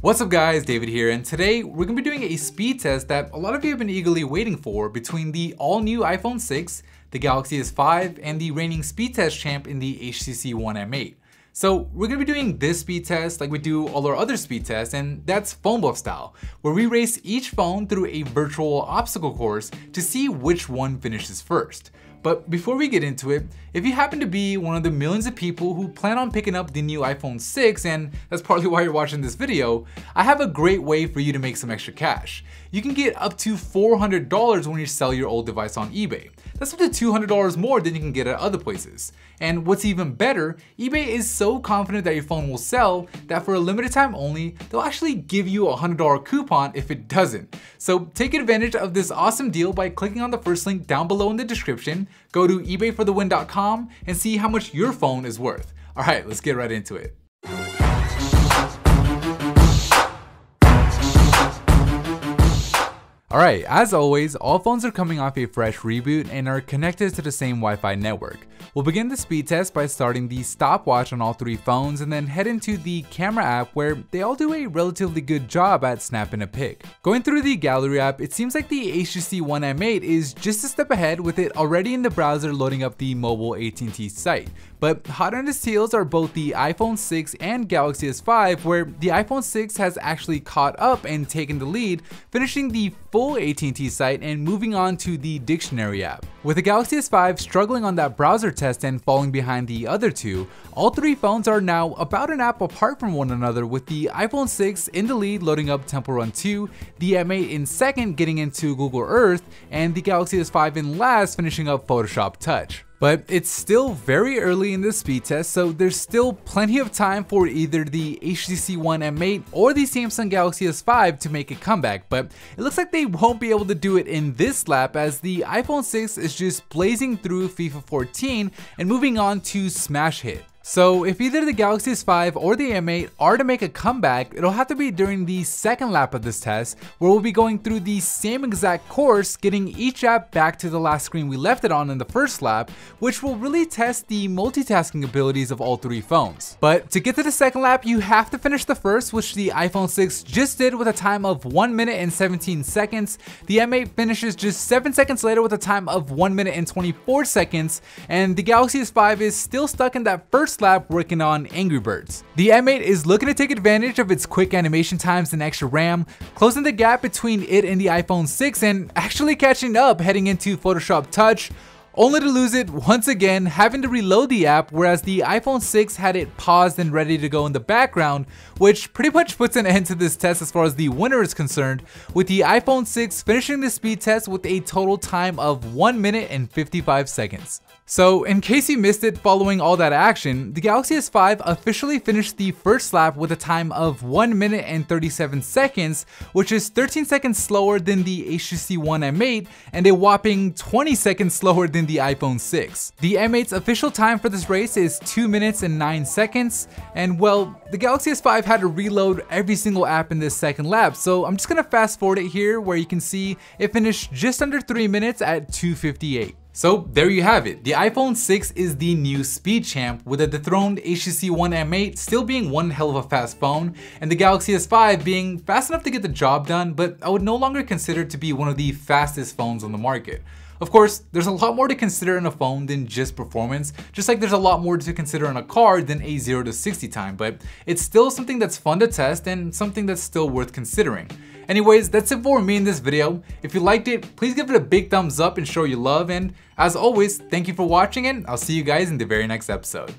What's up guys, David here, and today we're going to be doing a speed test that a lot of you have been eagerly waiting for between the all-new iPhone 6, the Galaxy S5, and the reigning speed test champ in the HTC One M8. So we're going to be doing this speed test like we do all our other speed tests, and that's phone book style, where we race each phone through a virtual obstacle course to see which one finishes first. But before we get into it, if you happen to be one of the millions of people who plan on picking up the new iPhone 6, and that's partly why you're watching this video, I have a great way for you to make some extra cash. You can get up to $400 when you sell your old device on eBay. That's up to $200 more than you can get at other places. And what's even better, eBay is so confident that your phone will sell that for a limited time only, they'll actually give you a $100 coupon if it doesn't. So take advantage of this awesome deal by clicking on the first link down below in the description, go to ebayforthewin.com and see how much your phone is worth. All right, let's get right into it. Alright, as always, all phones are coming off a fresh reboot and are connected to the same Wi-Fi network. We'll begin the speed test by starting the stopwatch on all three phones and then head into the camera app where they all do a relatively good job at snapping a pic. Going through the gallery app, it seems like the HTC One M8 is just a step ahead with it already in the browser loading up the mobile HTC site. But hot on its heels are both the iPhone 6 and Galaxy S5, where the iPhone 6 has actually caught up and taken the lead, finishing the full AT&T site and moving on to the dictionary app. With the Galaxy S5 struggling on that browser test and falling behind the other two, all three phones are now about an app apart from one another, with the iPhone 6 in the lead loading up Temple Run 2, the M8 in second getting into Google Earth, and the Galaxy S5 in last finishing up Photoshop Touch. But it's still very early in this speed test, so there's still plenty of time for either the HTC One M8 or the Samsung Galaxy S5 to make a comeback, but it looks like they won't be able to do it in this lap as the iPhone 6 is just blazing through FIFA 14 and moving on to Smash Hit. So if either the Galaxy S5 or the M8 are to make a comeback, it'll have to be during the second lap of this test, where we'll be going through the same exact course, getting each app back to the last screen we left it on in the first lap, which will really test the multitasking abilities of all three phones. But to get to the second lap, you have to finish the first, which the iPhone 6 just did with a time of 1 minute and 17 seconds. The M8 finishes just 7 seconds later with a time of 1 minute and 24 seconds, and the Galaxy S5 is still stuck in that first lap working on Angry Birds. The M8 is looking to take advantage of its quick animation times and extra RAM, closing the gap between it and the iPhone 6 and actually catching up heading into Photoshop Touch, only to lose it once again, having to reload the app, whereas the iPhone 6 had it paused and ready to go in the background, which pretty much puts an end to this test as far as the winner is concerned, with the iPhone 6 finishing the speed test with a total time of 1 minute and 55 seconds. So in case you missed it following all that action, the Galaxy S5 officially finished the first lap with a time of 1 minute and 37 seconds, which is 13 seconds slower than the HTC One M8 and a whopping 20 seconds slower than the iPhone 6. The M8's official time for this race is 2 minutes and 9 seconds, and well, the Galaxy S5 had to reload every single app in this second lap, so I'm just gonna fast forward it here where you can see it finished just under 3 minutes at 2:58. So there you have it. The iPhone 6 is the new speed champ, with a dethroned HTC One M8 still being one hell of a fast phone, and the Galaxy S5 being fast enough to get the job done, but I would no longer consider it to be one of the fastest phones on the market. Of course, there's a lot more to consider in a phone than just performance, just like there's a lot more to consider in a car than a 0 to 60 time, but it's still something that's fun to test and something that's still worth considering. Anyways, that's it for me in this video. If you liked it, please give it a big thumbs up and show your love, and as always, thank you for watching, and I'll see you guys in the very next episode.